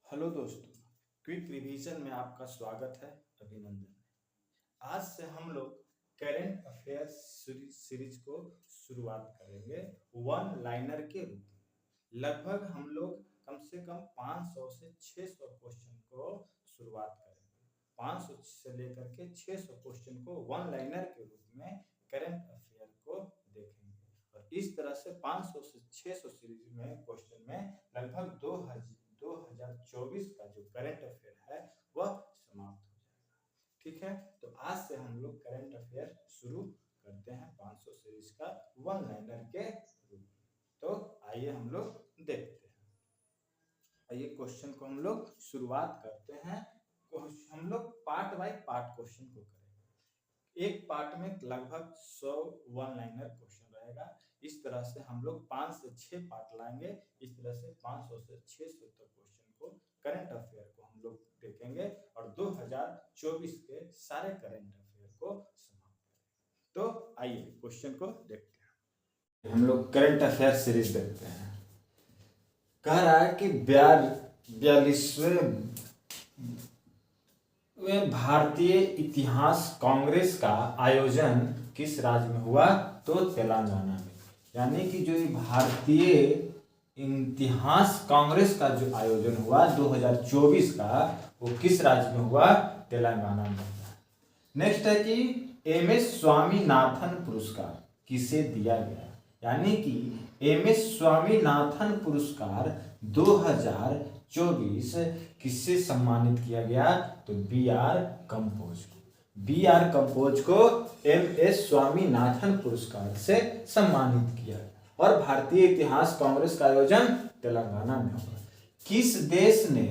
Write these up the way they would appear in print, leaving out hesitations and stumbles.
Hello दोस्तों, quick revision में आपका स्वागत है। अभिनंदन। आज से हम लोग करेंट अफेयर्स सीरीज को शुरुआत करेंगे वन लाइनर के रूप में। लगभग हम लोग कम से कम 500 से 600 क्वेश्चन को शुरुआत करेंगे। 500 से लेकर के 600 क्वेश्चन को वन लाइनर के रूप में करेंट अफेयर को देखेंगे और इस तरह से 500 से 600 सीरीज में क्वेश्चन में लगभग 2024 का जो करंट अफेयर है वह समाप्त हो जाएगा। ठीक है, तो आज से हम लोग करंट अफेयर शुरू करते हैं 500 सीरीज का वन लाइनर के रूप में। तो आइए हम लोग देखते हैं। आइए क्वेश्चन को हम लोग शुरुआत करते हैं। हम लोग पार्ट बाय पार्ट क्वेश्चन को करेंगे। एक पार्ट में लगभग 100 वन लाइनर क्वेश्चन रहेगा। इस तरह से हम लोग 5 से 6 पार्ट लाएंगे। इस तरह से 500 से 600 तक क्वेश्चन को करंट अफेयर को हम लोग देखेंगे और 2024 के सारे करंट अफेयर को समाप्त करेंगे। तो आइए क्वेश्चन को देखते हैं। हम लोग करंट अफेयर सीरीज देखते हैं। कह रहा है कि 42वें भारतीय इतिहास कांग्रेस का आयोजन किस राज्य में हुआ? तो तेलंगाना में। यानी कि जो भारतीय इतिहास कांग्रेस का जो आयोजन हुआ 2024 का, वो किस राज्य में हुआ? तेलंगाना में हुआ। नेक्स्ट है कि एमएस स्वामीनाथन पुरस्कार किसे दिया गया? यानी कि एमएस स्वामीनाथन पुरस्कार 2024 किससे सम्मानित किया गया? तो बी.आर. कंबोज को। बी.आर. कंबोज को एमएस स्वामीनाथन पुरस्कार से सम्मानित किया गया और भारतीय इतिहास कांग्रेस का आयोजन तेलंगाना में होगा। किस देश ने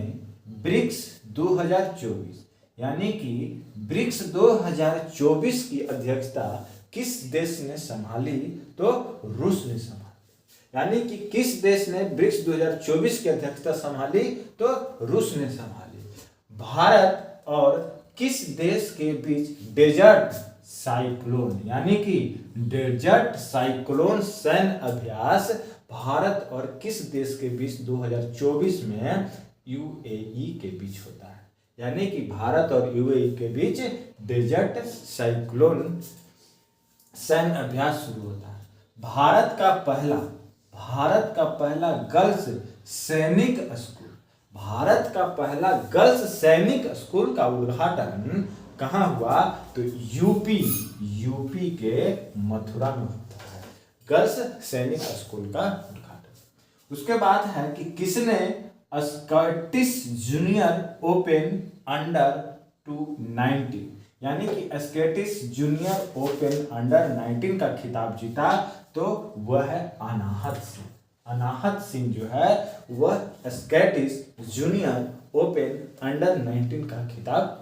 ब्रिक्स 2024 यानी कि ब्रिक्स 2024 की अध्यक्षता किस देश ने संभाली? तो रूस ने संभाली। यानी कि किस देश ने ब्रिक्स 2024 की अध्यक्षता संभाली? तो रूस ने संभाली। भारत और किस देश के बीच डेजर्ट साइक्लोन यानी कि डेजर्ट साइक्लोन सैन्य अभ्यास भारत और किस देश के बीच 2024 में यूएई के बीच होता है? यानी कि भारत और यूएई के बीच डेजर्ट साइक्लोन सैन्य अभ्यास शुरू होता है। भारत का पहला गर्ल्स सैनिक स्कूल, भारत का पहला गर्ल्स सैनिक स्कूल का उद्घाटन कहाँ हुआ? तो यूपी के मथुरा में होता है गर्ल्स सैनिक स्कूल का उद्घाटन। उसके बाद है कि किसने स्कॉटिश जूनियर ओपन अंडर 19 यानी कि स्कॉटिश जूनियर ओपन अंडर 19 का खिताब जीता? तो वह है अनाहत सिंह। अनाहत सिंह जो है वह स्कॉटिश जूनियर ओपन अंडर 19 का खिताब।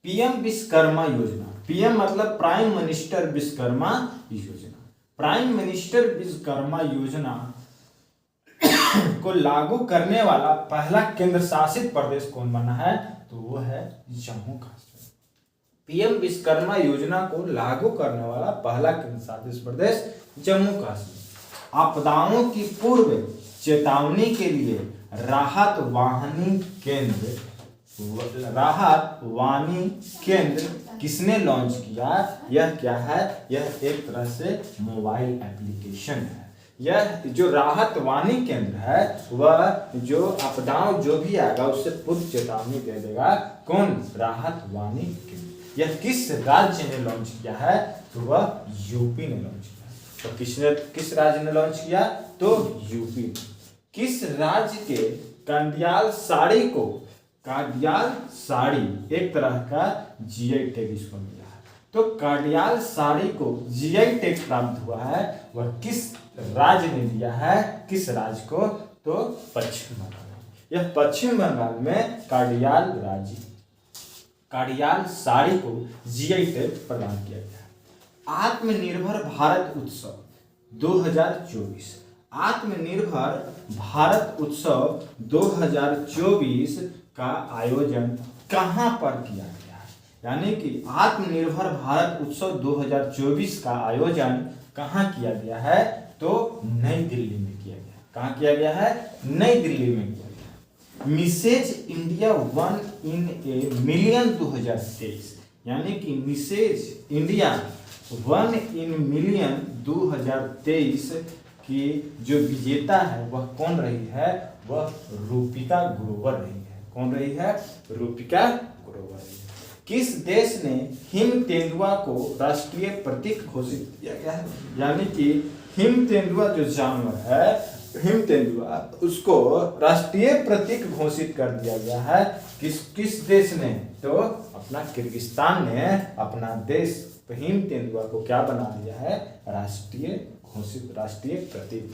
पीएम विश्वकर्मा योजना, पीएम मतलब प्राइम मिनिस्टर विश्वकर्मा योजना। प्राइम मिनिस्टर विश्वकर्मा योजना को लागू करने वाला पहला केंद्र शासित प्रदेश कौन बना है? तो वो है जम्मू कश्मीर। पीएम विश्वकर्मा योजना को लागू करने वाला पहला केंद्र शासित प्रदेश जम्मू कश्मीर। आपदाओं की पूर्व चेतावनी के लिए राहत वानी केंद्र किसने लॉन्च किया? यह क्या है? यह एक तरह से मोबाइल एप्लीकेशन है। यह जो राहत वानी केंद्र है वह जो आपदाओं जो भी आएगा उससे पूर्व चेतावनी दे देगा। कौन? राहत वानी केंद्र। यह किस राज्य ने लॉन्च किया है? तो वह यूपी ने लॉन्च किया। तो किस राज्य ने लॉन्च किया? तो यूपी। किस राज्य के कांडियाल साड़ी एक तरह का जीआई टैग इसको मिला है। तो कांडियाल साड़ी को जीआई टैग प्राप्त हुआ है, वह किस राज्य ने दिया है? किस राज्य को? तो पश्चिम बंगाल। यह पश्चिम बंगाल में कांडियाल साड़ी को जीआई टैग प्रदान किया गया है। आत्मनिर्भर भारत उत्सव 2024, आत्मनिर्भर भारत उत्सव 2024 का आयोजन कहाँ पर किया गया है? यानी कि आत्मनिर्भर भारत उत्सव 2024 का आयोजन कहाँ किया गया है? तो नई दिल्ली में किया गया। कहाँ किया गया है? नई दिल्ली में किया गया। Mrs India 1 in a million 2023, यानी कि मिसेज इंडिया 1 इन मिलियन 2023 की जो विजेता है वह कौन रही है? वह रूपिका ग्रोवर रही है। कौन रही है? रूपिका ग्रोवर रही है। किस देश ने हिम तेंदुआ को राष्ट्रीय प्रतीक घोषित किया गया है? यानी कि हिम तेंदुआ जो जानवर है, हिम तेंदुआ, उसको राष्ट्रीय प्रतीक घोषित कर दिया गया है। किस देश ने? तो अपना किर्गिस्तान ने अपना देश हिम तेंदुआ को क्या बना दिया है? राष्ट्रीय घोषित, राष्ट्रीय प्रतीक।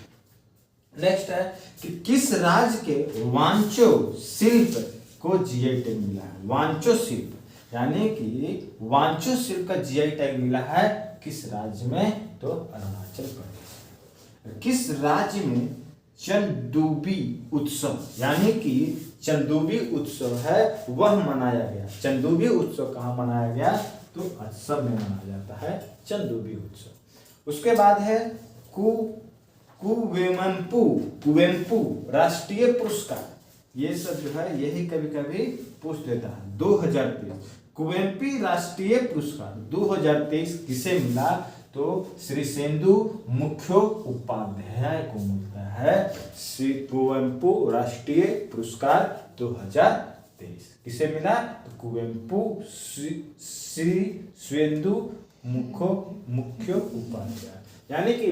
नेक्स्ट है कि किस राज्य के वांचो शिल्प को जीआई टैग मिला है? वांचो शिल्प, यानी कि वांचो शिल्प का जीआई टैग मिला है किस राज्य में? तो अरुणाचल प्रदेश। किस राज्य में चंदूबी उत्सव, यानी कि चंदूबी उत्सव है वह मनाया गया? चंदूबी उत्सव कहाँ मनाया गया? तो असम में मनाया जाता है चंदूबी उत्सव। उसके बाद है कुवेम्पु राष्ट्रीय पुरस्कार। ये सब जो है यही कभी कभी पूछ देता है। 2023 कुवेम्पु राष्ट्रीय पुरस्कार 2023 किसे मिला? तो श्री शेंदु मुखोपाध्याय को मिलता है श्री कुवेम्पु राष्ट्रीय पुरस्कार 2023। किसे मिला? तो कुवेम्पु श्री शेंदु मुखोपाध्याय, यानी कि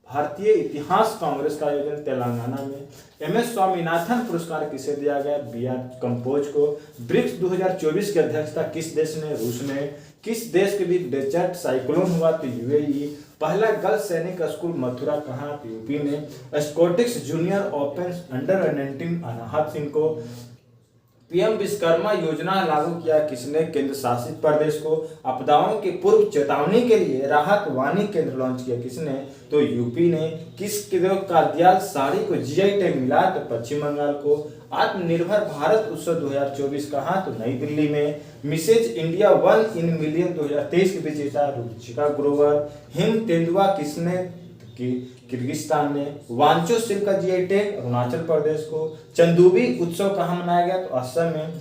भारतीय इतिहास कांग्रेस का आयोजन तेलंगाना में। MS स्वामीनाथन पुरस्कार किसे दिया गया? BR कंपोज को। ब्रिक्स 2024 की अध्यक्षता किस देश ने? रूस ने। किस देश के बीच डेजर्ट साइक्लोन हुआ? तो UAE। पहला गर्ल्स सैनिक स्कूल मथुरा कहाँ? तो यूपी ने। Scottish junior open under Anahat Singh को। PM विश्वकर्मा योजना लागू किया किसने? केंद्र शासित प्रदेश को। आपदाओं की पूर्व चेतावनी के लिए राहत वाणी केंद्र लॉन्च किया किसने? तो यूपी ने। किस खाद्यान्न साड़ी को जीआई टैग मिला? तो पश्चिम बंगाल को। आत्मनिर्भर भारत उत्सव 2024 कहाँ? तो नई दिल्ली में। मिसेज इंडिया 1 इन मिलियन 2023 के विजेता रूचिका ग्रोवर। हिम तेंदुआ किसने? किर्गिस्तान ने। वांचो शिल्प का जीआई टैग अरुणाचल प्रदेश को। चंदूबी उत्सव कहाँ मनाया गया? तो असम में।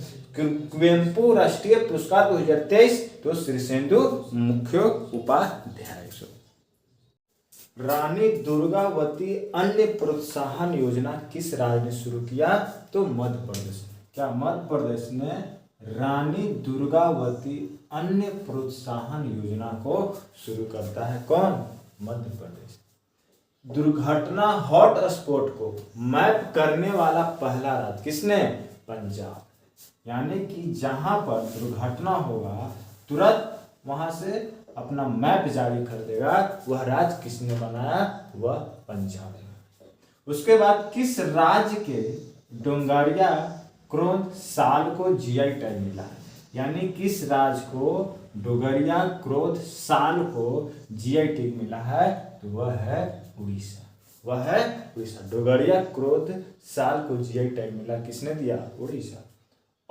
कुवेम्पु राष्ट्रीय पुरस्कार 2023 तो श्री शेंदु मुखोपाध्याय। रानी दुर्गावती अन्य प्रोत्साहन योजना किस राज्य ने शुरू किया? तो मध्य प्रदेश। क्या मध्य प्रदेश ने रानी दुर्गावती अन्य प्रोत्साहन योजना को शुरू करता है? कौन? मध्य प्रदेश। दुर्घटना हॉटस्पॉट को मैप करने वाला पहला राज्य किसने? पंजाब। यानी कि जहां पर दुर्घटना होगा तुरंत वहां से अपना मैप जारी कर देगा, वह राज्य किसने बनाया? वह पंजाब ने। उसके बाद किस राज्य के डोंगरिया क्रोध साल को जीआई टैग मिला है? यानी किस राज्य को डोगरिया क्रोध साल को जीआई टैग मिला है? तो वह है उड़ीसा। वह है उड़ीसा। डोगरिया क्रोध साल को जीआई टैग मिला किसने दिया? Odisha.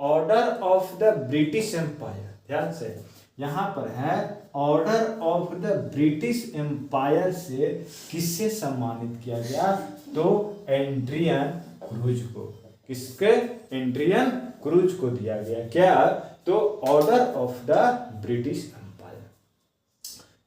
Order of the British Empire, ध्यान से यहाँ पर है order of the British Empire से किससे सम्मानित किया गया? तो एड्रियन क्रूज को। किसके? एड्रियन क्रूज को दिया गया। क्या? तो order of the British Empire.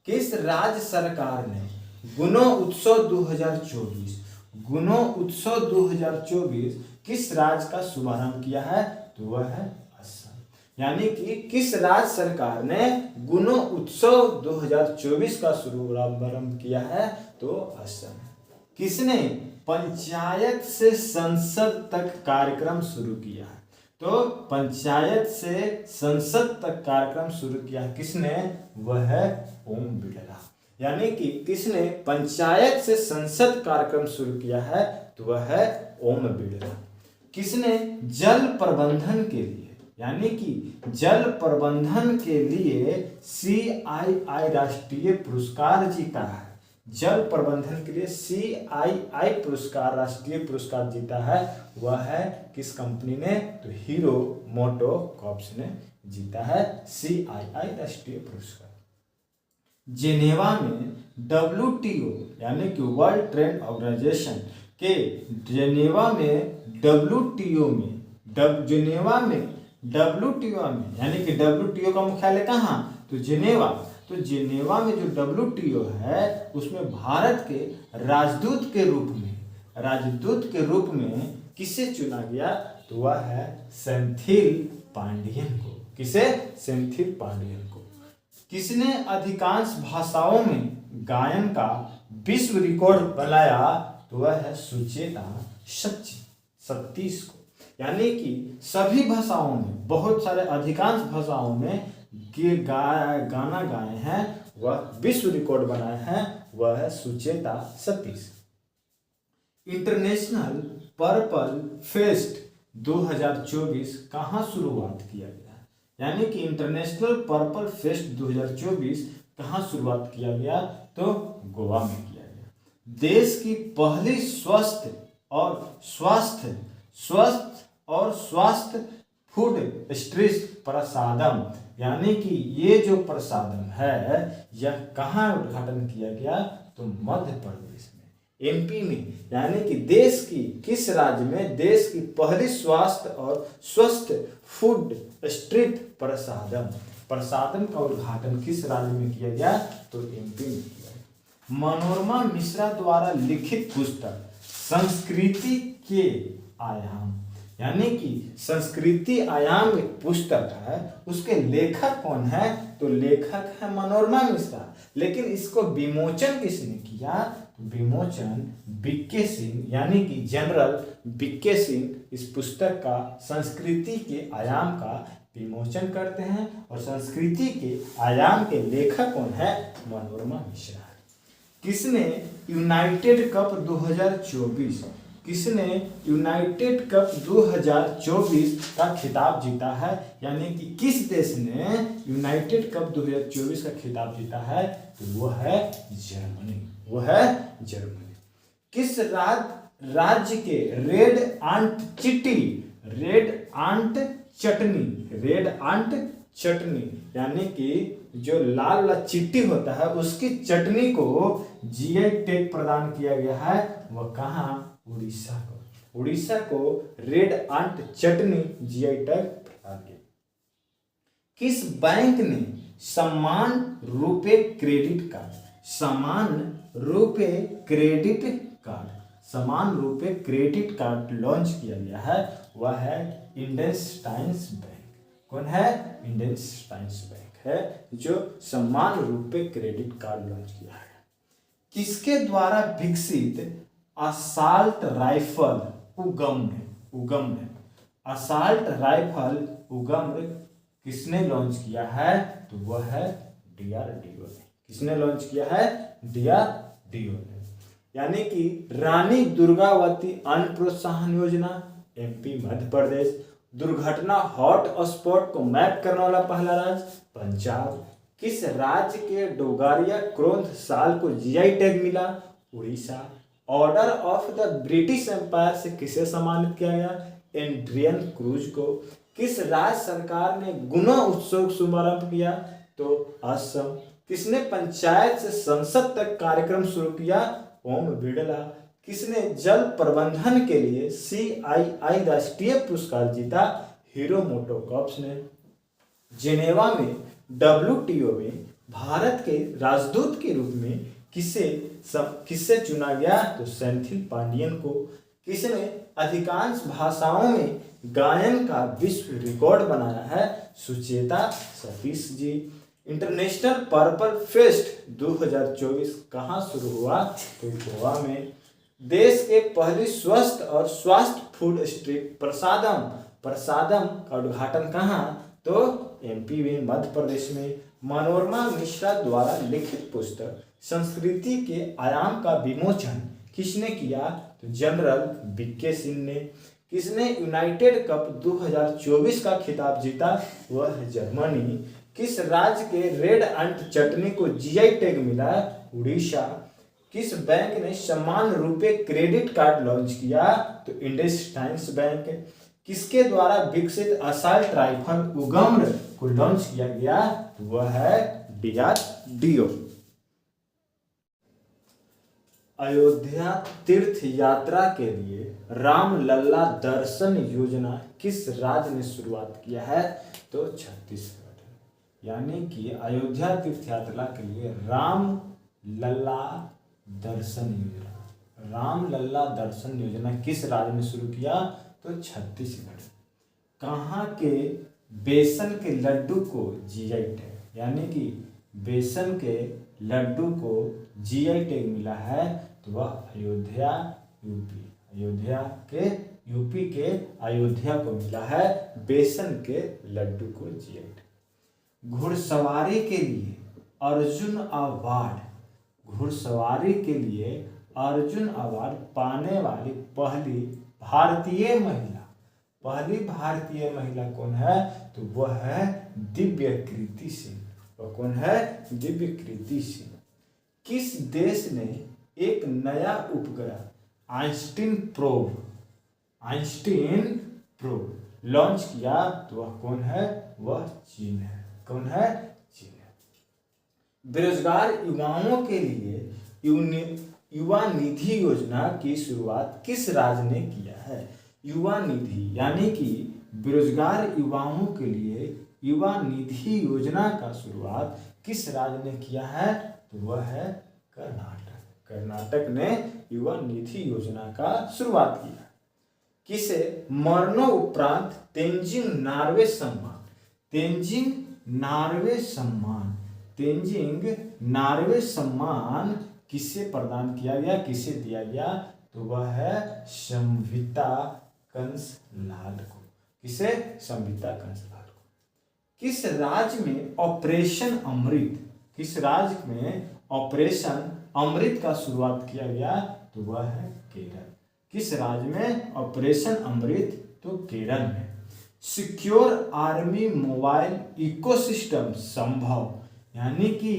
किस राज्य सरकार ने गुणो उत्सव 2024 किस राज्य का शुभारंभ किया है? तो वह है असम। यानी कि किस राज्य सरकार ने गुणो उत्सव 2024 का शुभारंभ किया है? तो असम। किसने पंचायत से संसद तक कार्यक्रम शुरू किया है? तो पंचायत से संसद तक कार्यक्रम शुरू किया किसने? वह है ओम बिड़ला। यानी कि किसने पंचायत से संसद कार्यक्रम शुरू किया है? तो वह है ओम बिड़ला। किसने जल प्रबंधन के लिए, यानी कि जल प्रबंधन के लिए CII राष्ट्रीय पुरस्कार जीता है? जल प्रबंधन के लिए CII पुरस्कार, राष्ट्रीय पुरस्कार जीता है, वह है किस कंपनी ने? तो हीरो मोटो कॉर्प्स ने जीता है CII राष्ट्रीय पुरस्कार। जेनेवा में WTO यानी कि वर्ल्ड ट्रेड ऑर्गेनाइजेशन कि जेनेवा में WTO में जेनेवा में WTO में यानी कि WTO का मुख्यालय कहाँ, तो जेनेवा। तो जेनेवा में जो WTO है उसमें भारत के राजदूत के रूप में किसे चुना गया, तो वह है सेंथिल पांडियन को। किसे, सेंथिल पांडियन को। किसने अधिकांश भाषाओं में गायन का विश्व रिकॉर्ड बनाया, तो वह है सुचेता सतीश को। यानी कि सभी भाषाओं में, बहुत सारे अधिकांश भाषाओं में गाना गाए हैं, वह विश्व रिकॉर्ड बनाए हैं, वह है Sucheta Satish. International purple fest 2024 कहाँ शुरुआत किया गया, यानी कि इंटरनेशनल पर्पल फेस्ट 2024 कहाँ शुरुआत किया गया, तो गोवा में किया गया। देश की पहली स्वस्थ और स्वास्थ्य फूड स्ट्रीट प्रसादम, यानी कि ये जो प्रसादम है यह कहाँ उद्घाटन किया गया, तो मध्य प्रदेश में, MP में। यानी कि देश की किस राज्य में देश की पहली स्वास्थ्य और स्वस्थ फूड स्ट्रीट प्रसादम का उद्घाटन किस राज्य में किया गया, तो MP में किया गया। मनोरमा मिश्रा द्वारा लिखित पुस्तक संस्कृति के आयाम, यानी कि संस्कृति आयाम एक पुस्तक है, उसके लेखक कौन है, तो लेखक है मनोरमा मिश्रा। लेकिन इसको विमोचन किसने किया, तो विमोचन बीके सिंह, यानी कि जनरल बीके सिंह इस पुस्तक का, संस्कृति के आयाम का विमोचन करते हैं। और संस्कृति के आयाम के लेखक कौन है, मनोरमा मिश्रा। किसने यूनाइटेड कप 2024 का खिताब जीता है, यानी कि किस देश ने यूनाइटेड कप 2024 का खिताब जीता है, तो वो है जर्मनी। किस राज्य के रेड आंट चटनी, यानी कि जो लाल वाला चिट्टी होता है उसकी चटनी को GI टैग प्रदान किया गया है, वह कहाँ, उड़ीसा को रेड आंट चटनी GI टैग प्रदान किया। किस बैंक ने समान रुपए क्रेडिट कार्ड लॉन्च किया गया है, वह है इंडसइंड बैंक। कौन है, इंडसइंड बैंक है जो समान रूपे क्रेडिट कार्ड लॉन्च किया है। किसके द्वारा विकसित असाल्ट राइफल उगम्र किसने लॉन्च किया है, तो वह है DRDO ने। किसने लॉन्च किया है, DRDO ने। यानी कि रानी दुर्गावती अन्न प्रोत्साहन योजना MP मध्य प्रदेश। दुर्घटना हॉट स्पॉट को मैप करने वाला पहला राज्य पंजाब। किस राज्य के डोगारिया क्रोंथ साल को GI टैग मिला, Odisha. Order of the British Empire से किसे सम्मानित किया गया, एड्रियन क्रूज को। किस राज्य सरकार ने गुना उत्सव शुभारंभ किया, तो असम। किसने पंचायत से संसद तक कार्यक्रम शुरू किया, ओम बिड़ला। किसने जल प्रबंधन के लिए CII राष्ट्रीय पुरस्कार जीता, हीरो मोटोकॉर्प्स ने। जेनेवा में WTO में भारत के राजदूत के रूप में किससे चुना गया, तो सेंथिल पांडियन को। किसने अधिकांश भाषाओं में गायन का विश्व रिकॉर्ड बनाया है, Sucheta Satish ji. International purple fest 2024 कहाँ शुरू हुआ, तो गोवा में। देश के पहली स्वस्थ और स्वास्थ्य फूड स्ट्रीट प्रसादम का उद्घाटन कहाँ, तो MP में मध्य प्रदेश में। मनोरमा मिश्रा द्वारा लिखित पुस्तक संस्कृति के आयाम का विमोचन किसने किया, तो जनरल बीके सिंह ने। किसने यूनाइटेड कप 2024 का खिताब जीता, वह है जर्मनी। किस राज्य के रेड अंट चटनी को GI टैग मिला, उड़ीसा। किस बैंक ने समान रुपए क्रेडिट कार्ड लॉन्च किया, तो इंडसइंड बैंक। किसके द्वारा विकसित असाल्ट राइफल उगम्र को लॉन्च किया गया, वह है DRDO। अयोध्या तीर्थ यात्रा के लिए राम लल्ला दर्शन योजना किस राज्य ने शुरुआत किया है? तो छत्तीसगढ़। यानी कि अयोध्या तीर्थ यात्रा के लिए राम लल्ला दर्शन योजना, राम लल्ला दर्शन योजना किस राज्य ने शुरू किया? तो छत्तीसगढ़। कहाँ के बेसन के लड्डू को जीआई टैग, यानी कि बेसन के लड्डू को जीआई टैग मिला है? तो वह अयोध्या यूपी, अयोध्या के यूपी के अयोध्या को मिला है बेसन के लड्डू को जीआई टैग। घुड़सवारी के लिए अर्जुन अवार्ड, घुड़सवारी के लिए अर्जुन अवार्ड पाने वाली पहली भारतीय महिला कौन है? तो वह है दिव्यकृति सिंह। वह कौन है? दिव्यकृति सिंह। किस देश ने एक नया उपग्रह आइंस्टीन प्रोब लॉन्च किया? तो वह कौन है? वह चीन है। कौन है? चीन है। बेरोजगार युवाओं के लिए युवा निधि योजना की शुरुआत किस राज्य ने किया है? युवा निधि यानी कि बेरोजगार युवाओं के लिए युवा निधि योजना का शुरुआत किस राज्य ने किया है? तो वह है कर्नाटक। कर्नाटक ने युवा निधि योजना का शुरुआत किया। किसे मरणोपरांत तेंजिंग नार्वे सम्मान किसे प्रदान किया गया, किसे दिया गया? तो वह है संविता कंसलाल को। किसे? संविता कंसलाल को। किस राज्य में ऑपरेशन अमृत का शुरुआत किया गया? तो वह है केरल। किस राज्य में ऑपरेशन अमृत? तो केरल में। सिक्योर आर्मी मोबाइल इकोसिस्टम संभव, यानी कि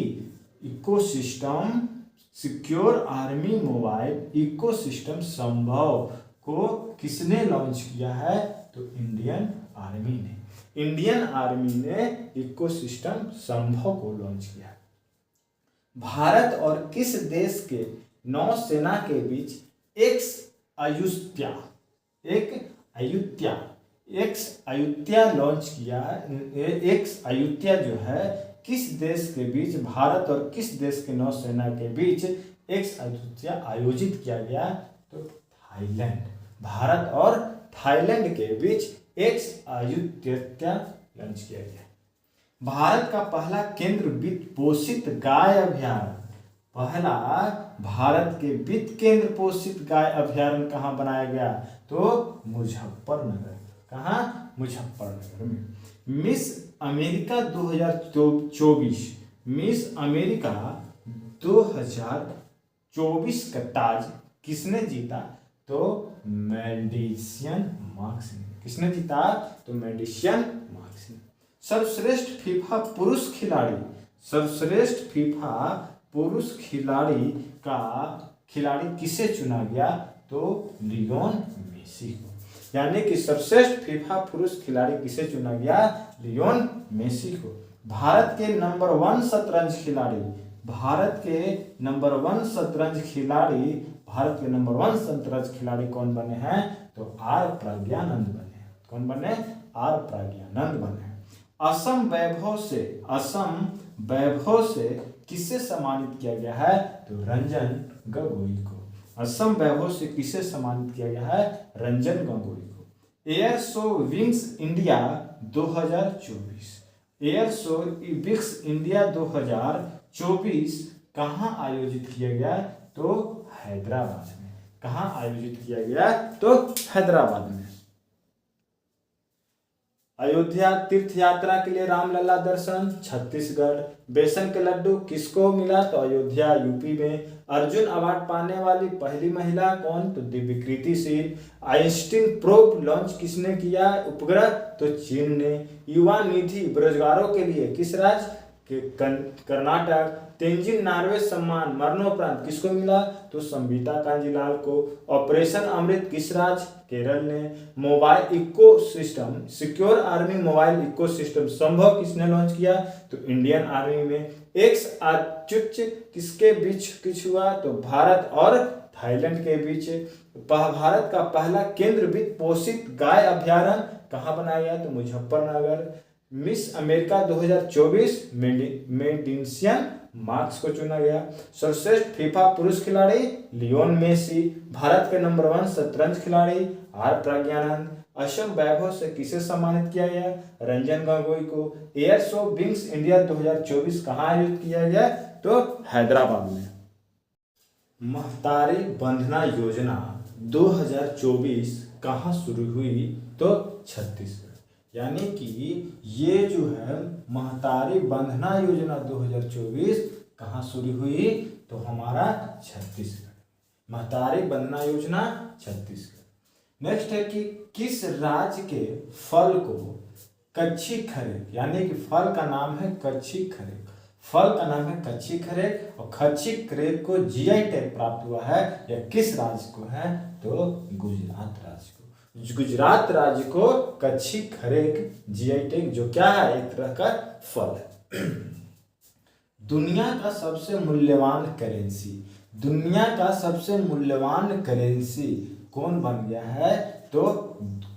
सिक्योर आर्मी मोबाइल इकोसिस्टम संभव को किसने लॉन्च किया है? तो इंडियन आर्मी ने इकोसिस्टम संभव को लॉन्च किया। भारत और किस देश के नौसेना के बीच एक्स अयुत्या लॉन्च किया है? एक्स अयुत्या जो है किस देश के बीच, भारत और किस देश के नौसेना के बीच एक्स अयुत्या आयोजित किया गया? तो थाईलैंड। भारत और थाईलैंड के बीच एक्स अयुत्या लॉन्च किया गया। भारत का पहला केंद्र वित्त पोषित गाय अभ्यारण्य, पहला भारत के वित्त केंद्र पोषित गाय अभ्यारण्य कहाँ बनाया गया? तो मुजफ्फरनगर। कहाँ? मुजफ्फरनगर में। मिस अमेरिका 2024 का ताज किसने जीता? तो मेडिसियन मार्क्स ने। किसने जीता? तो मेडिसियन मार्क्स ने। सर्वश्रेष्ठ फीफा पुरुष खिलाड़ी किसे चुना गया? तो लियोन मेसी को। यानी कि सर्वश्रेष्ठ फीफा पुरुष खिलाड़ी किसे चुना गया? लियोन मेसी को। भारत के नंबर 1 शतरंज खिलाड़ी कौन बने हैं? तो आर प्रज्ञानंद बने। कौन बने? आर प्रज्ञानंद बने। असम वैभव से किसे सम्मानित किया गया है? तो रंजन गोगोई को। असम वैभव से किसे सम्मानित किया गया है? रंजन गोगोई को। एयर शो विंग्स इंडिया 2024 कहाँ आयोजित किया गया? तो हैदराबाद में। कहाँ आयोजित किया गया? तो हैदराबाद में। अयोध्या तीर्थ यात्रा के लिए रामलला दर्शन छत्तीसगढ़। बेसन के लड्डू किसको मिला? तो अयोध्या यूपी में। अर्जुन अवार्ड पाने वाली पहली महिला कौन? तो Divyakirti Singh. Einstein probe launch किसने किया? उपग्रह? तो चीन ने। युवा निधि बेरोजगारों के लिए किस राज्य के? कर्नाटक। तेंजिन नॉर्वे सम्मान मरणोपरांत किसको मिला? तो संबीता कांजीलाल को। ऑपरेशन अमृत किस राज्य? केरल ने। Mobile ecosystem secure army mobile ecosystem संभव किसने लॉन्च किया? तो इंडियन आर्मी में। एक्स अच्युत किसके बीच कुछ हुआ? तो भारत और थाईलैंड के बीच। भारत का पहला केंद्र वित्त पोषित गाय अभ्यारण्य कहाँ बनाया गया? तो मुजफ्फरनगर। मिस अमेरिका 2024 मेडिसियन मार्क्स को चुना गया। सर्वश्रेष्ठ फीफा पुरुष खिलाड़ी लियोन मेसी। भारत के नंबर 1 शतरंज खिलाड़ी आर प्रज्ञानंद। असम वैभव से किसे सम्मानित किया गया? रंजन गोगोई को। एयर शो विंग्स इंडिया 2024 कहाँ आयोजित किया गया? तो हैदराबाद में। महतारी बंधना योजना 2024 कहाँ शुरू हुई? तो छत्तीसगढ़। यानी कि ये जो है महतारी बंधना योजना 2024 कहाँ शुरू हुई? तो हमारा छत्तीसगढ़। महतारी बंधना योजना छत्तीसगढ़। नेक्स्ट है कि किस राज्य के फल को कच्ची खरेक, यानी कि फल का नाम है कच्ची खरेक, फल का नाम है कच्ची खरेक और कच्ची खरेक को जीआई टैग प्राप्त हुआ है या किस राज्य को है? तो गुजरात राज्य को। गुजरात राज्य को कच्ची खरेक जीआई टैग, जो क्या है? एक तरह का फल है। दुनिया का सबसे मूल्यवान करेंसी, दुनिया का सबसे मूल्यवान करेंसी कौन बन गया है? तो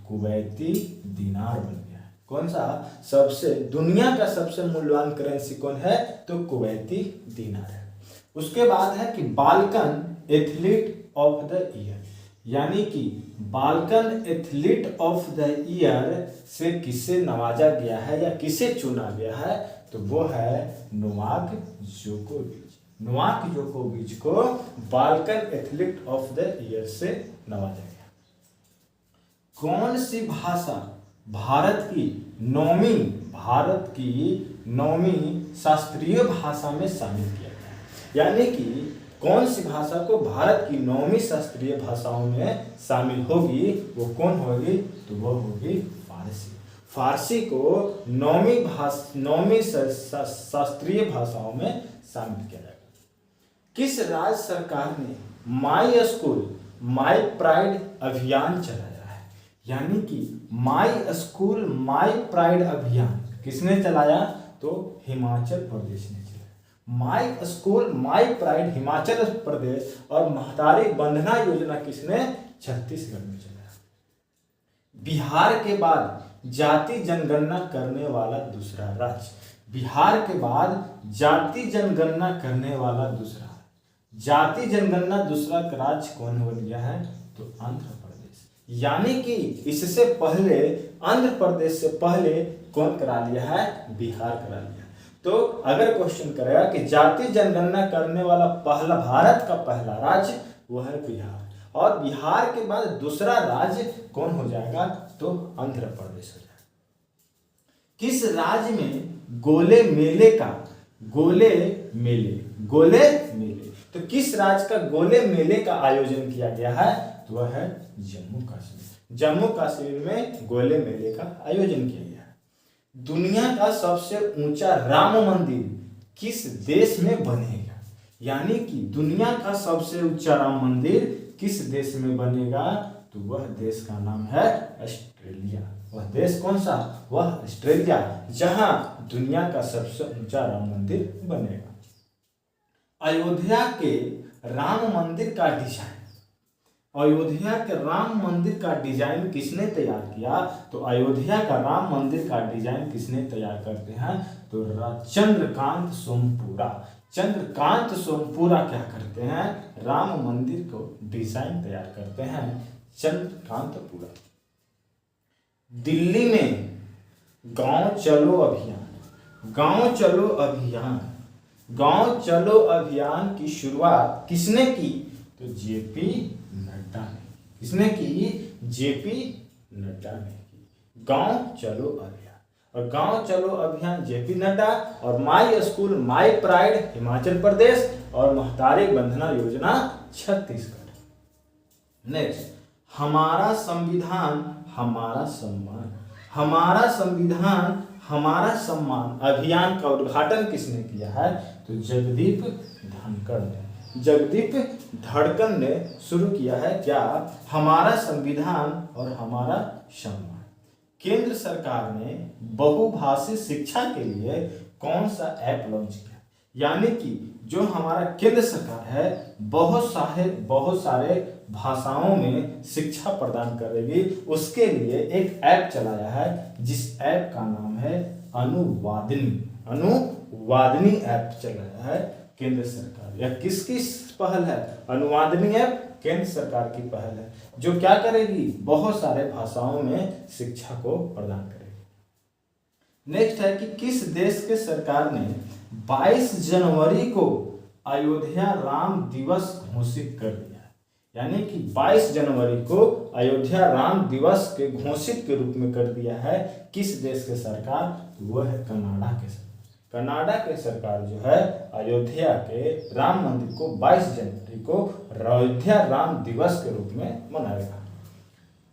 कुवैती दीनार बन गया है। कौन सा? सबसे दुनिया का सबसे मूल्यवान करेंसी कौन है? तो कुवैती दीनार है। उसके बाद है कि Balkan athlete of the year, यानी कि Balkan athlete of the year से किसे नवाजा गया है या किसे चुना गया है? तो वो है नोवाक जोकोविच। नोवाक जोकोविच को Balkan athlete of the year से नवाजा गया। कौन सी भाषा भारत की नौवीं शास्त्रीय भाषा में शामिल किया गया? यानी कि कौन सी भाषा को भारत की 9वीं शास्त्रीय भाषाओं में शामिल होगी? वो कौन होगी? तो वो होगी फारसी। फारसी को 9वीं शास्त्रीय भाषाओं में शामिल किया जाएगा। किस राज्य सरकार ने माई स्कूल माई प्राइड अभियान चलाया है? यानी कि माई स्कूल माई प्राइड अभियान किसने चलाया? तो हिमाचल प्रदेश ने चलाया। My school my pride Himachal Pradesh और महतारी बंधना योजना किसने? छत्तीसगढ़ में चलाया। बिहार के बाद जाति जनगणना करने वाला दूसरा राज्य, बिहार के बाद जाति जनगणना करने वाला दूसरा जाति जनगणना दूसरा राज्य कौन बन गया है? तो आंध्र प्रदेश। यानी कि इससे पहले आंध्र प्रदेश से पहले कौन करा लिया है? बिहार करा लिया। तो अगर क्वेश्चन करेगा कि जाति जनगणना करने वाला पहला भारत का पहला राज्य, वो है बिहार, और बिहार के बाद दूसरा राज्य कौन हो जाएगा? तो आंध्र प्रदेश हो जाएगा। किस राज्य में गोले मेले तो किस राज्य का गोले मेले का आयोजन किया गया है? तो वह है जम्मू कश्मीर। जम्मू कश्मीर में गोले मेले का आयोजन किया गया है। दुनिया का सबसे ऊंचा राम मंदिर किस देश में बनेगा? यानी कि दुनिया का सबसे ऊंचा राम मंदिर किस देश में बनेगा? तो वह देश का नाम है ऑस्ट्रेलिया। वह देश कौन सा? वह ऑस्ट्रेलिया, जहां दुनिया का सबसे ऊंचा राम मंदिर बनेगा। अयोध्या के राम मंदिर का डिजाइन, अयोध्या के राम मंदिर का डिजाइन किसने तैयार किया? तो अयोध्या का राम मंदिर का डिजाइन किसने तैयार करते हैं? तो चंद्रकांत सोमपुरा। चंद्रकांत सोमपुरा क्या करते हैं? राम मंदिर को डिजाइन तैयार करते हैं, चंद्रकांतपुरा। दिल्ली में गांव चलो अभियान, गांव चलो अभियान की शुरुआत किसने की? तो जेपी नड्डा ने। किसने की? जेपी नड्डा ने की गांव चलो अभियान। और गांव चलो अभियान जेपी नड्डा, और my school my pride Himachal Pradesh, और महतारी बंधना योजना छत्तीसगढ़। नेक्स्ट, हमारा संविधान हमारा सम्मान। हमारा संविधान हमारा सम्मान अभियान का उद्घाटन किसने किया है? तो जगदीप धनखड़ ने। जगदीप धनखड़ ने शुरू किया है क्या? हमारा संविधान और हमारा सम्मान। केंद्र सरकार ने बहुभाषी शिक्षा के लिए कौन सा ऐप लॉन्च किया? यानी कि जो हमारा केंद्र सरकार है बहुत सारे भाषाओं में शिक्षा प्रदान करेगी, उसके लिए एक ऐप चलाया है जिस ऐप का नाम है अनुवादिनी ऐप चलाया है केंद्र सरकार। यह किसकी पहल है? अनुवादिनी ऐप केंद्र सरकार की पहल है, जो क्या करेगी? बहुत सारे भाषाओं में शिक्षा को प्रदान करेगी। नेक्स्ट है कि किस देश के सरकार ने 22 जनवरी को अयोध्या राम दिवस घोषित कर दिया है? यानी कि 22 जनवरी को अयोध्या राम दिवस के घोषित के रूप में कर दिया है किस देश के सरकार? तो वह है कनाडा के सरकार। कनाडा के सरकार जो है अयोध्या के राम मंदिर को 22 जनवरी को अयोध्या राम दिवस के रूप में मनाएगा।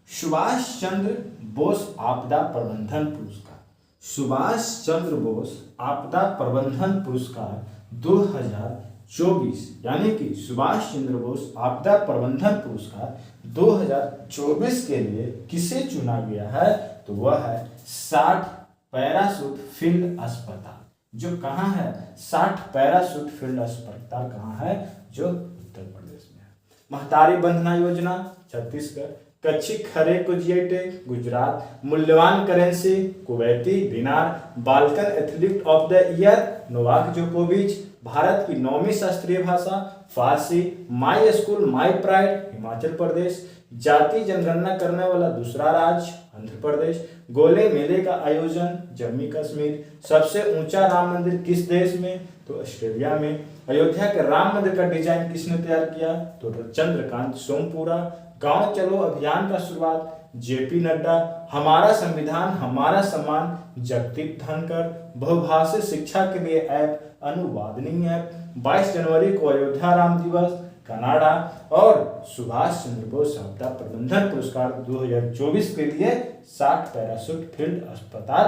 सुभाष चंद्र बोस आपदा प्रबंधन पुरस्कार। सुभाष चंद्र बोस आपदा प्रबंधन पुरस्कार 2024 यानी कि सुभाष चंद्र बोस आपदा प्रबंधन पुरस्कार 2024 के लिए किसे चुना गया है? तो वह है 60 पैराशूट फील्ड अस्पताल, जो कहाँ है? 60 पैराशूट फील्ड अस्पताल कहाँ है? जो उत्तर प्रदेश में है। महतारी बंधना योजना छत्तीसगढ़। कच्छी खरे को जीआई टैग गुजरात। मूल्यवान currency Kuwaiti dinar. Balkan athlete of the year Novak जोकोविच। भारत की 9वीं शास्त्रीय भाषा Farsi. My school my pride Himachal Pradesh. जाति जनगणना करने वाला दूसरा राज्य आंध्र प्रदेश। गोले मेले का आयोजन जम्मू कश्मीर। सबसे ऊंचा राम मंदिर किस देश में? तो ऑस्ट्रेलिया में। अयोध्या के राम मंदिर का डिजाइन किसने तैयार किया? तो चंद्रकांत सोमपुरा। गांव चलो अभियान का शुरुआत जेपी नड्डा। हमारा संविधान हमारा सम्मान जगदीप धनखड़। बहुभाषी शिक्षा के लिए ऐप अनुवादिनी ऐप। 22 जनवरी को अयोध्या राम दिवस कनाडा। और सुभाष चंद्र बोस आपदा प्रबंधन पुरस्कार 2024 के लिए 60 पैराशूट फील्ड अस्पताल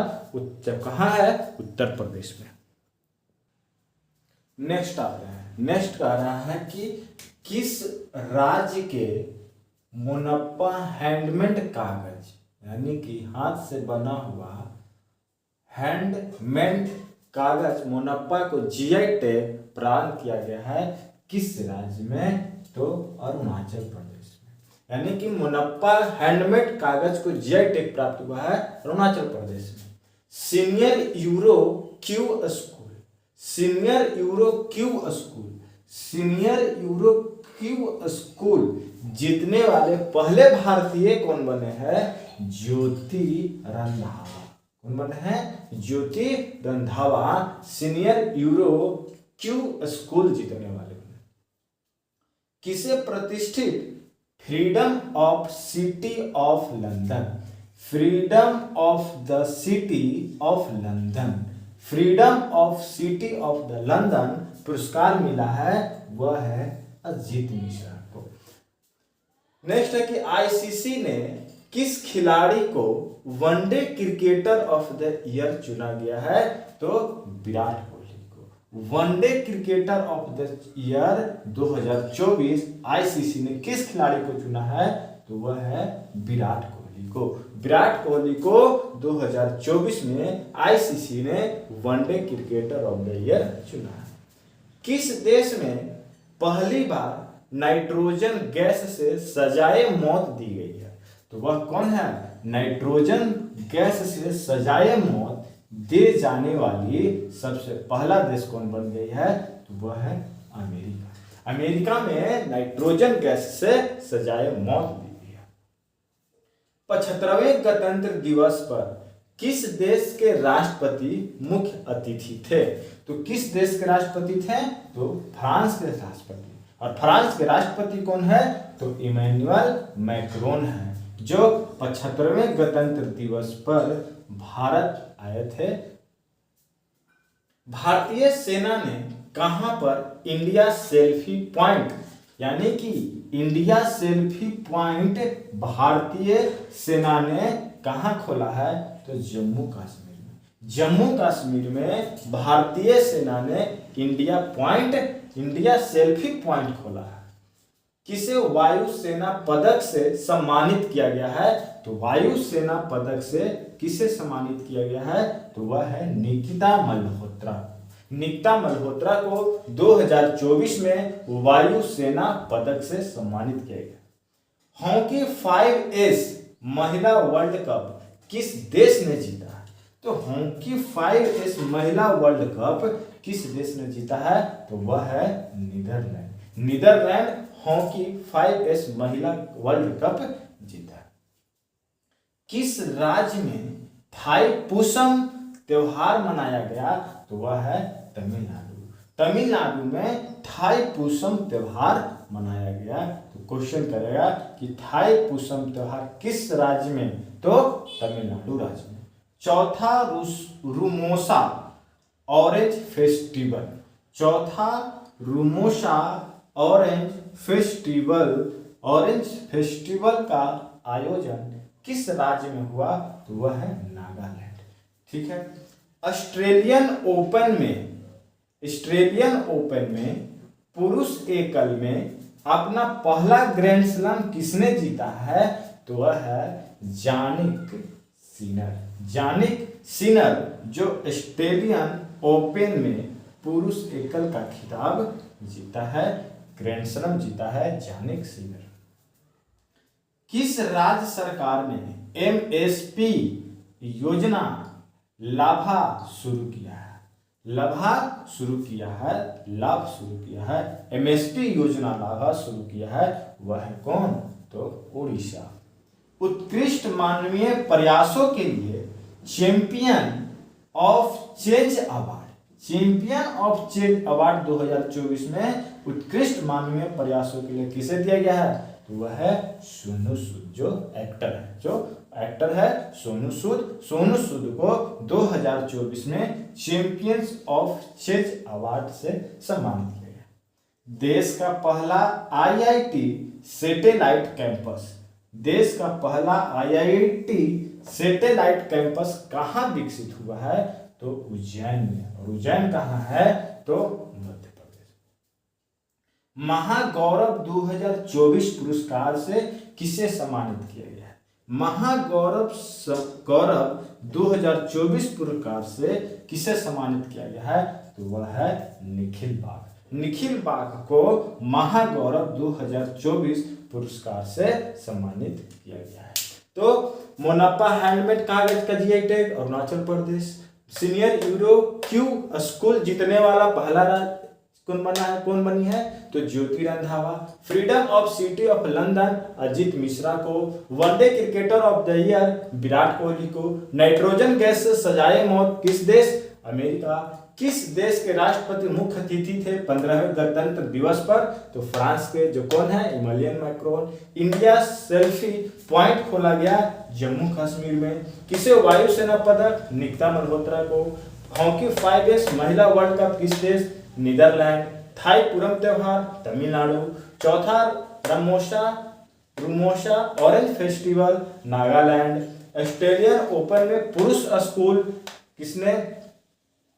कहाँ है? उत्तर प्रदेश में। नेक्स्ट आ रहा है, नेक्स्ट कह रहा है कि किस राज्य के मुनप्पा हैंडमेड कागज यानी कि हाथ से बना हुआ हैंडमेड कागज मुनप्पा को जीआई टैग प्रदान किया गया है किस राज्य में? तो अरुणाचल प्रदेश में। यानी कि मुनप्पा हैंडमेड कागज को जीआई टैग प्राप्त हुआ है अरुणाचल प्रदेश में। Senior euro Q school. Senior euro Q school. Senior euro Q school जीतने वाले पहले भारतीय कौन बने हैं? ज्योति रंधावा। कौन बने हैं? Jyoti Randhawa senior euro Q school जीतने वाले बने। किसे प्रतिष्ठित freedom of city of London. Freedom of the city of London. Freedom of city of the London पुरस्कार मिला है, वह है अजीत मिश्रा को। नेक्स्ट है कि आईसीसी ने किस खिलाड़ी को one day cricketer of the year चुना गया है? तो विराट कोहली को। One day cricketer of the year 2024 ICC ने किस खिलाड़ी को चुना है? तो वह है विराट कोहली को। विराट कोहली को 2024 में आईसीसी ने one day cricketer of the year चुना है। किस देश में पहली बार नाइट्रोजन गैस से सजाए मौत दी गई है? तो वह कौन है? नाइट्रोजन गैस से सजाए मौत दे जाने वाली सबसे पहला देश कौन बन गई है? तो वह है अमेरिका। अमेरिका में नाइट्रोजन गैस से सजाए मौत दी गई है। 75वें गणतंत्र दिवस पर किस देश के राष्ट्रपति मुख्य अतिथि थे? तो किस देश के राष्ट्रपति थे? तो फ्रांस के राष्ट्रपति। और फ्रांस के राष्ट्रपति कौन है? तो इमैनुअल मैक्रोन है, जो 75वें गणतंत्र दिवस पर भारत आए थे। भारतीय सेना ने कहां पर इंडिया सेल्फी पॉइंट यानी कि इंडिया सेल्फी पॉइंट भारतीय सेना ने कहां खोला है? तो जम्मू कश्मीर में। जम्मू कश्मीर में भारतीय सेना ने इंडिया सेल्फी पॉइंट खोला है। किसे वायुसेना पदक से सम्मानित किया गया है? तो वायुसेना पदक से किसे सम्मानित किया गया है? तो वह है निकिता मल्होत्रा। निकिता मल्होत्रा को 2024 में वायुसेना पदक से सम्मानित किया गया। हॉकी 5S महिला वर्ल्ड कप किस देश ने जीता है? तो हॉकी 5S महिला वर्ल्ड कप किस देश ने जीता है? तो वह है नीदरलैंड। नीदरलैंड हॉकी 5S महिला वर्ल्ड कप जीता। किस राज्य में थाईपुसम त्योहार मनाया गया? तो वह है तमिलनाडु। तमिलनाडु में थाईपुसम त्योहार मनाया गया। तो क्वेश्चन करेगा कि थाईपुसम त्योहार किस राज्य में? तो तमिलनाडु राज्य में। चौथा रूमोसा ऑरेंज फेस्टिवल। चौथा रूमोसा ऑरेंज फेस्टिवल का आयोजन किस राज्य में हुआ? तो वह है नागालैंड। ठीक है। ऑस्ट्रेलियन ओपन में पुरुष एकल में अपना पहला ग्रैंड स्लैम किसने जीता है? तो वह है जानिक सिनर जो ऑस्ट्रेलियन ओपन में पुरुष एकल का खिताब जीता है, ग्रैंड स्लैम जीता है जानिक सिनर। किस राज्य सरकार ने एमएसपी योजना लाभा शुरू किया है? एमएसपी योजना लाभा शुरू किया है, वह है कौन? तो उड़ीसा। उत्कृष्ट मानवीय प्रयासों के लिए चैंपियन ऑफ चेंज अवार्ड 2024 में उत्कृष्ट मानवीय प्रयासों के लिए किसे दिया गया है? तो वह है सोनू सूद, जो एक्टर है सोनू सूद को 2024 में चैंपियंस ऑफ चेंज अवार्ड से सम्मानित किया गया। देश का पहला आईआईटी सैटेलाइट कैंपस कहाँ विकसित हुआ है? तो उज्जैन में। और उज्जैन कहाँ है? तो मध्य प्रदेश। महागौरव 2024 पुरस्कार से किसे सम्मानित किया गया है? महागौरव 2024 पुरस्कार से किसे सम्मानित किया गया है? तो वह है निखिल बाग को महागौरव 2024 पुरस्कार से सम्मानित किया गया है। तो मोनापा हैंडमेड कहाँ का GI tag? Arunachal Pradesh. Senior euro Q school जीतने वाला पहला राज्य कौन बनी है? तो Jyoti Randhawa. Freedom of city of London Ajit Mishra को। One day cricketer of the year Virat Kohli को। नाइट्रोजन गैस से सजाए मौत किस देश? अमेरिका। किस देश के राष्ट्रपति मुख्य अतिथि थे 15वें गणतंत्र दिवस पर? तो फ्रांस के, जो कौन है? Emmanuel Macron. India selfie point खोला गया जम्मू कश्मीर में। किसे वायुसेना पदक? निकिता मल्होत्रा को। हॉकी 5S महिला वर्ल्ड कप किस देश? नीदरलैंड। थाईपुरम त्योहार तमिलनाडु। चौथा रूमोसा orange festival Nagaland. Australian open में पुरुष स्कूल किसने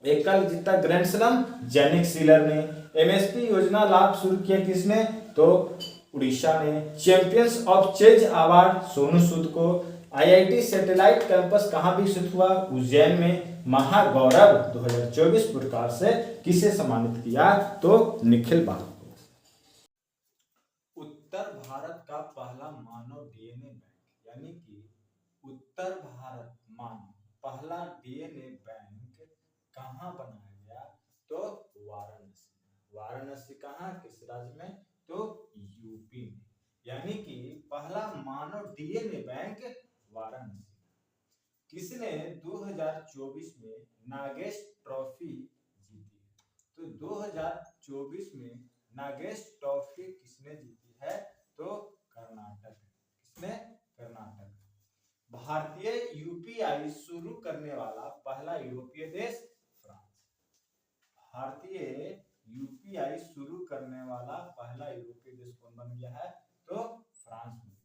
एकल जीता ग्रैंड स्लैम? जैनिक सिलर ने। एमएसपी योजना लाभ शुरू किया किसने? तो उड़ीसा ने। Champions of change award Sonu Sood को। आईआईटी सैटेलाइट कैंपस कहाँ विकसित हुआ? उज्जैन में। महागौरव 2024 पुरस्कार से किसे सम्मानित किया? तो निखिल बाग को। उत्तर भारत का पहला मानव डीएनए बैंक, यानी कि उत्तर भारत पहला डीएनए बैंक कहाँ बनाया गया? तो वाराणसी कहाँ, किस राज्य में? तो यूपी में। यानी कि पहला मानव डीएनए बैंक वाराणसी। किसने 2024 में नागेश ट्रॉफी जीती? तो 2024 में नागेश ट्रॉफी किसने जीती है? तो कर्नाटक। किसने? कर्नाटक। भारतीय यूपीआई शुरू करने वाला पहला यूरोपीय देश? फ्रांस। भारतीय यूपीआई शुरू करने वाला पहला यूरोपीय देश कौन बन गया है? तो फ्रांस बन गया।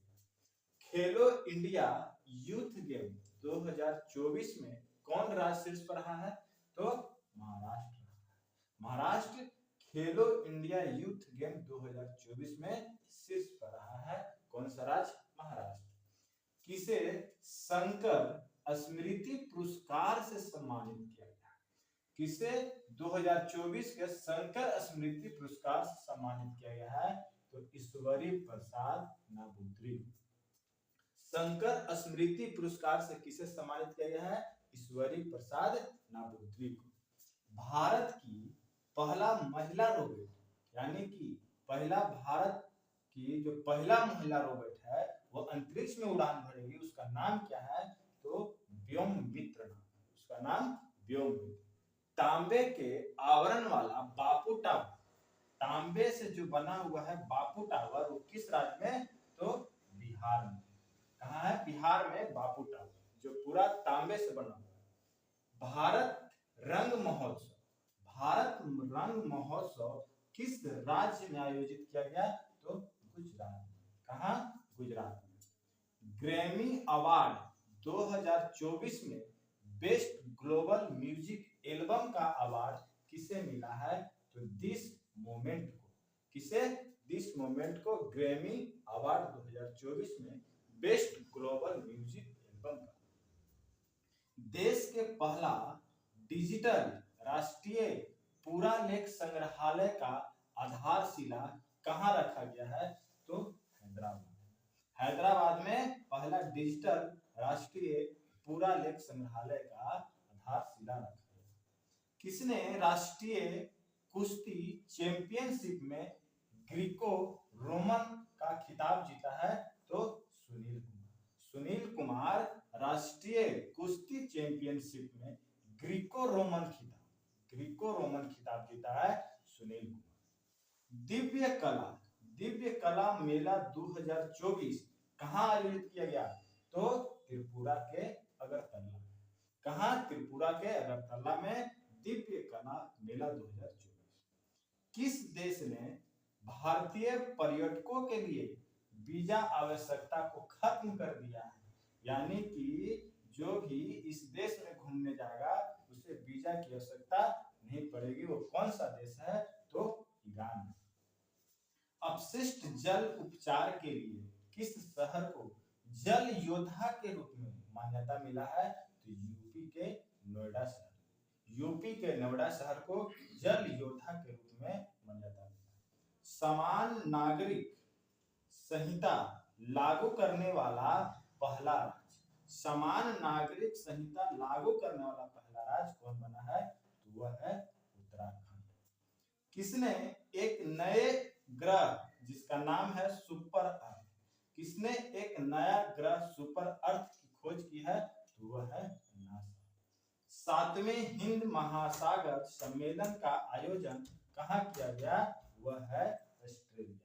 खेलो इंडिया यूथ गेम 2024 में कौन राज्य शीर्ष पर रहा है? तो महाराष्ट्र। महाराष्ट्र खेलो इंडिया यूथ गेम 2024 में शीर्ष पर रहा है। कौन सा राज्य? महाराष्ट्र। किसे शंकर स्मृति पुरस्कार से सम्मानित किया गया? किसे 2024 के शंकर स्मृति पुरस्कार से सम्मानित किया गया है? तो ईश्वरी प्रसाद नाबूत्री। शंकर स्मृति पुरस्कार से किसे सम्मानित किया गया है? ईश्वरी प्रसाद नाबूत्री को। भारत की पहला महिला रोबोट, यानी कि पहला भारत की जो पहला महिला रोबोट है वो अंतरिक्ष में उड़ान भरेगी, उसका नाम क्या है? तो व्योममित्र नाम। उसका नाम व्योममित्र। तांबे के आवरण वाला बापू टावर, तांबे से जो बना हुआ है बापू टावर, वो किस राज्य में? तो बिहार में। कहाँ है? बिहार में बापू टावर, जो पूरा तांबे से बना हुआ है। भारत रंग महोत्सव, भारत रंग महोत्सव किस राज्य में आयोजित किया गया? तो गुजरात में। कहाँ? गुजरात में। ग्रैमी अवार्ड 2024 में बेस्ट ग्लोबल म्यूजिक एल्बम का अवार्ड किसे मिला है? तो दिस मोमेंट को। किसे? दिस मोमेंट को ग्रैमी अवार्ड 2024 में बेस्ट ग्लोबल म्यूजिक एल्बम का। देश के पहला डिजिटल राष्ट्रीय पुरालेख संग्रहालय का आधारशिला कहाँ रखा गया है? तो हैदराबाद। हैदराबाद में पहला डिजिटल राष्ट्रीय पुरालेख संग्रहालय का आधारशिला रखा गया। किसने राष्ट्रीय कुश्ती चैंपियनशिप में ग्रीको रोमन का खिताब जीता है? तो सुनील कुमार। सुनील कुमार राष्ट्रीय कुश्ती चैंपियनशिप में ग्रीको रोमन खिताब जीता है सुनील कुमार। दिव्य कला मेला 2024 कहाँ आयोजित किया गया? तो त्रिपुरा के अगरतला। कहाँ? त्रिपुरा के अगरतला में दिव्य कला मेला 2024। किस देश ने भारतीय पर्यटकों के लिए वीजा आवश्यकता को खत्म कर दिया है? यानी कि जो भी इस देश में घूमने जाएगा उसे वीजा की आवश्यकता नहीं पड़ेगी। वो कौन सा देश है? तो ईरान। अपशिष्ट जल उपचार के लिए किस शहर को जल योद्धा के रूप में मान्यता मिला है? तो यूपी के नोएडा शहर। यूपी के नोएडा शहर को जल योद्धा के रूप में मान्यता मिला है। समान नागरिक संहिता लागू करने वाला पहला राज्य, समान नागरिक संहिता लागू करने वाला पहला राज्य कौन बना है? तो वह है उत्तराखंड। किसने एक नए ग्रह जिसका नाम है सुपर अर्थ, किसने एक नया ग्रह सुपर अर्थ की खोज की है? तो वह है नासा। 7वें हिंद महासागर सम्मेलन का आयोजन कहाँ किया गया? वह है ऑस्ट्रेलिया।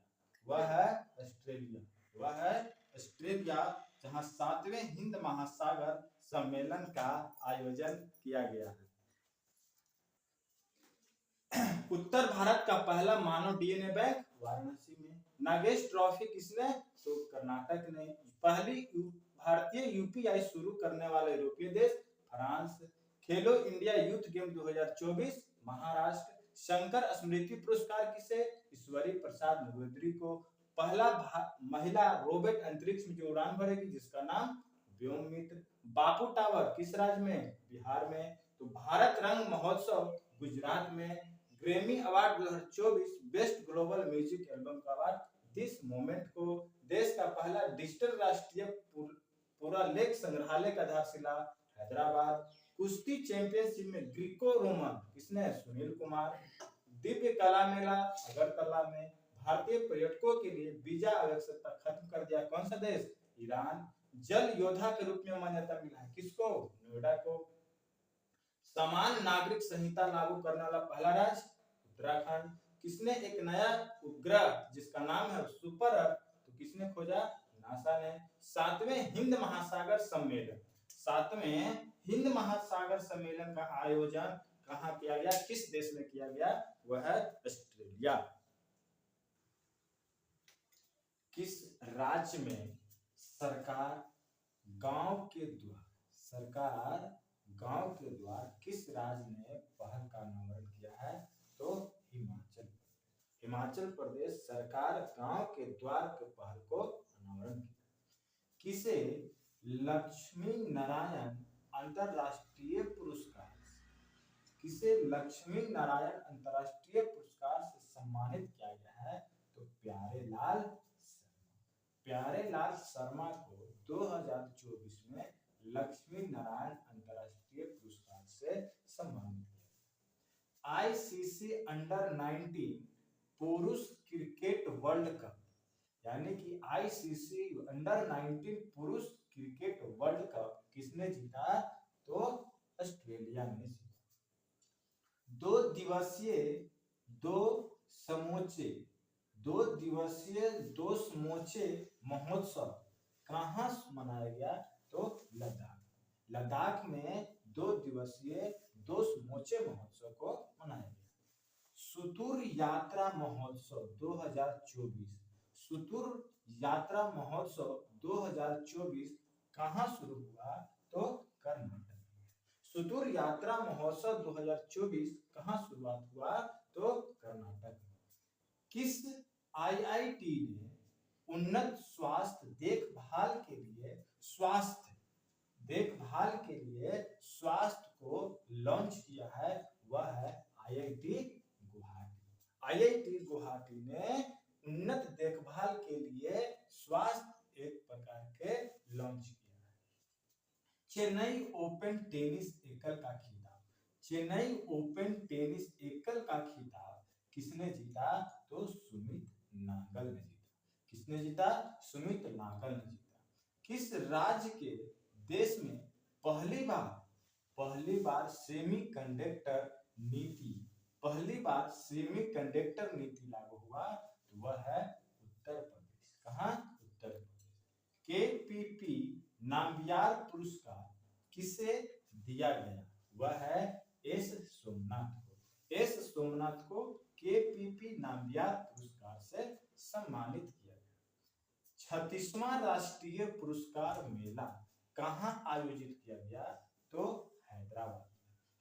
वह है ऑस्ट्रेलिया। वह है ऑस्ट्रेलिया, जहां 7वें हिंद महासागर सम्मेलन का आयोजन किया गया है। उत्तर भारत का पहला मानव डीएनए बैंक वाराणसी में। नागेश ट्रॉफी किसने? तो कर्नाटक ने। पहली भारतीय यूपीआई शुरू करने वाला यूरोपीय देश France. Khelo India youth game 2024 Maharashtra. Shankar Smriti पुरस्कार किसे? ईश्वरी प्रसाद नाबूत्री को। पहला महिला रोबोट अंतरिक्ष में जो उड़ान भरेगी जिसका नाम व्योममित्र। बापू टावर किस राज्य में? बिहार में। तो भारत रंग महोत्सव गुजरात में। Grammy award 2024 best global music album का अवार्ड दिस मोमेंट को। देश का पहला डिजिटल राष्ट्रीय पुरालेख संग्रहालय का आधारशिला हैदराबाद। कुश्ती चैंपियनशिप में ग्रीको रोमन किसने? सुनील कुमार। दिव्य कला मेला अगरतला में। भारतीय पर्यटकों के लिए वीजा आवश्यकता खत्म कर दिया कौन सा देश? ईरान। जल योद्धा के रूप में मान्यता मिला है किसको? नोएडा को। समान नागरिक संहिता लागू करने वाला पहला राज्य उत्तराखंड। किसने एक नया उपग्रह जिसका नाम है सुपर अर्थ, तो किसने खोजा? नासा ने। 7वें हिंद महासागर सम्मेलन, 7वें हिंद महासागर सम्मेलन का आयोजन कहाँ किया गया? किस देश में किया गया? वह है ऑस्ट्रेलिया। किस राज्य में सरकार गांव के द्वार गांव के द्वार किस राज्य ने पहल का अनावरण किया है? तो हिमाचल। हिमाचल प्रदेश सरकार गांव के द्वार के पहल को अनावरण किया। किसे लक्ष्मी नारायण अंतरराष्ट्रीय पुरस्कार किसे लक्ष्मी नारायण अंतरराष्ट्रीय पुरस्कार से सम्मानित किया गया है? तो प्यारेलाल शर्मा। प्यारेलाल शर्मा को 2024 में लक्ष्मी नारायण अंतरराष्ट्रीय पुरस्कार से सम्मानित किया। आईसीसी अंडर 19 पुरुष क्रिकेट वर्ल्ड कप यानी कि आईसीसी अंडर 19 पुरुष क्रिकेट वर्ल्ड कप किसने जीता? तो ऑस्ट्रेलिया ने जीता। दो दिवसीय दो समूचे महोत्सव कहाँ मनाया गया? तो लद्दाख। लद्दाख में 2 दिवसीय दो समूचे महोत्सव को मनाया गया। सुतुर यात्रा महोत्सव 2024 सुतुर यात्रा महोत्सव 2024 कहाँ शुरू हुआ? तो कर्नाटक। सुतुर यात्रा महोत्सव 2024 कहाँ शुरुआत हुआ? तो कर्नाटक। किस आईआईटी ने उन्नत स्वास्थ्य देखभाल के लिए स्वास्थ्य को लॉन्च किया है? वह है आईआईटी गुवाहाटी। आईआईटी गुवाहाटी ने उन्नत देखभाल के लिए स्वास्थ्य एक प्रकार के लॉन्च किया है। चेन्नई ओपन टेनिस एकल का खिताब चेन्नई ओपन टेनिस एकल का खिताब किसने जीता? तो सुमित नागल ने जीता। किसने जीता? सुमित नागल ने जीता। किस राज्य के देश में पहली बार सेमीकंडक्टर नीति लागू हुआ? तो वह है उत्तर प्रदेश। कहाँ? उत्तर प्रदेश। केपीपी नाम्बियार पुरस्कार किसे दिया गया? वह है एस सोमनाथ को केपीपी नाम्बियार पुरस्कार से सम्मानित किया गया। 36वां राष्ट्रीय पुरस्कार मेला कहाँ आयोजित किया गया? तो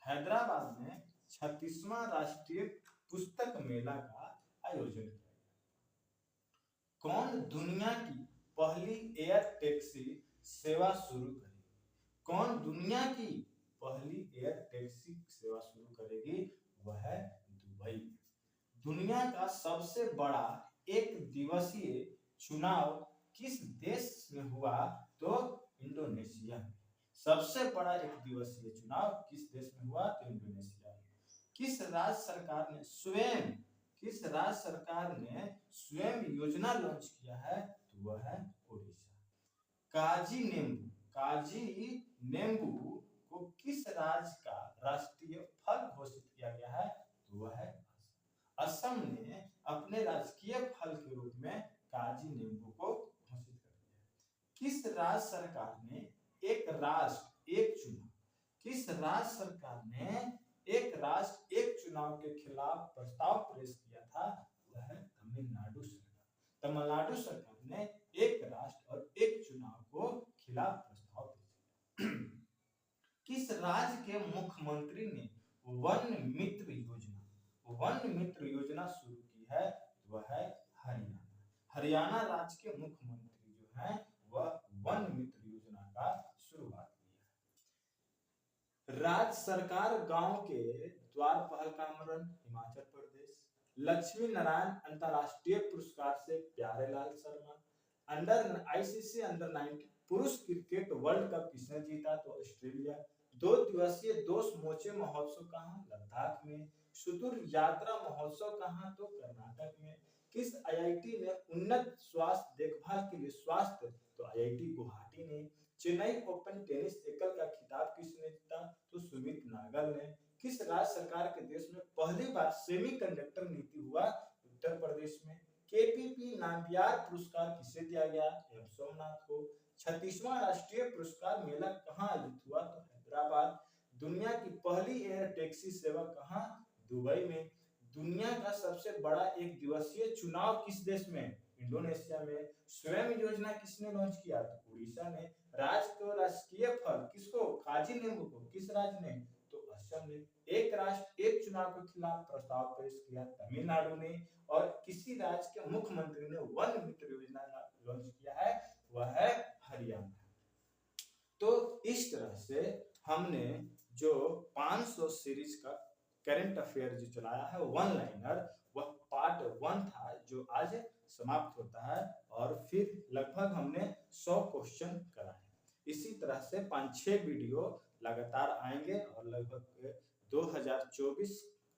हैदराबाद में 36वां राष्ट्रीय पुस्तक मेला का आयोजन किया गया। कौन दुनिया की पहली एयर टैक्सी सेवा शुरू करेगी? कौन दुनिया की पहली एयर टैक्सी सेवा शुरू करेगी? वह है दुबई। दुनिया का सबसे बड़ा एक दिवसीय चुनाव किस देश में हुआ? तो इंडोनेशिया में। सबसे बड़ा एक दिवसीय चुनाव किस देश में हुआ? तो इंडोनेशिया में। किस राज्य सरकार ने स्वयं योजना लॉन्च किया है? तो वह है ओडिशा। काजी नींबू को किस राज्य का राष्ट्रीय फल घोषित किया गया है? तो वह है असम ने अपने राजकीय फल के रूप में काजी नींबू को घोषित कर दिया। किस राज्य सरकार ने एक राष्ट्र एक चुनाव के खिलाफ प्रस्ताव पेश किया था? वह है तमिलनाडु सरकार। तमिलनाडु सरकार ने एक राष्ट्र और एक चुनाव को खिलाफ प्रस्ताव पेश किया। किस राज्य के मुख्यमंत्री ने वन मित्र योजना शुरू की है? वह है हरियाणा। हरियाणा राज्य के मुख्यमंत्री जो हैं वह वन मित्र योजना का शुरुआत की है। राज्य सरकार गांव के द्वार पहल का अनावरण हिमाचल प्रदेश। लक्ष्मी नारायण अंतरराष्ट्रीय पुरस्कार से प्यारेलाल शर्मा। आईसीसी अंडर 19 पुरुष क्रिकेट वर्ल्ड कप किसने जीता? तो ऑस्ट्रेलिया। 2 दिवसीय दो समूचे महोत्सव कहाँ? लद्दाख में। सुतुर यात्रा महोत्सव कहाँ? तो कर्नाटक में। किस आईआईटी ने उन्नत स्वास्थ्य देखभाल के लिए स्वास्थ्य? तो आईआईटी गुवाहाटी ने। चेन्नई ओपन टेनिस एकल का खिताब किसने जीता? तो सुमित नागल ने। किस राज्य सरकार के देश में पहली बार सेमीकंडक्टर नीति हुआ? उत्तर प्रदेश में। केपीपी नाम्बियार पुरस्कार किसे दिया गया? एम सोमनाथ को। 36वां राष्ट्रीय पुरस्कार मेला कहाँ आयोजित हुआ? तो हैदराबाद। दुनिया की पहली एयर टैक्सी सेवा कहाँ? दुबई में। दुनिया का सबसे बड़ा एक दिवसीय चुनाव किस देश में? इंडोनेशिया में। स्वयं योजना किसने लॉन्च किया? तो उड़ीसा ने। राज्य को राजकीय फल किसको? काजी नेमू को किस राज्य ने, तो असम ने। एक राष्ट्र एक चुनाव के खिलाफ प्रस्ताव पेश किया तमिलनाडु ने। और किसी राज्य के मुख्यमंत्री ने वन मित्र योजना लॉन्च किया है, वह है हरियाणा। तो इस तरह से हमने जो 500 सीरीज का करंट अफेयर जो चलाया है वन लाइनर, वह पार्ट 1 था जो आज समाप्त होता है। और फिर लगभग हमने 100 क्वेश्चन कराए। इसी तरह से 5-6 वीडियो लगातार आएंगे और लगभग 2024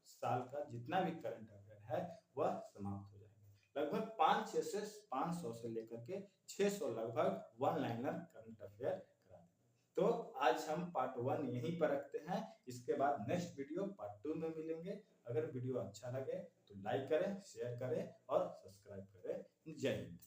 साल का जितना भी करंट अफेयर है वह समाप्त हो जाएगा। लगभग 500 से 500 से लेकर के 600 लगभग वन लाइनर करंट अफेयर करा देंगे। तो आज हम पार्ट 1 यहीं पर रखते हैं। इसके बाद नेक्स्ट वीडियो पार्ट 2 में मिलेंगे। अगर वीडियो अच्छा लगे तो लाइक करें, शेयर करें और सब्सक्राइब करें। जय हिंद।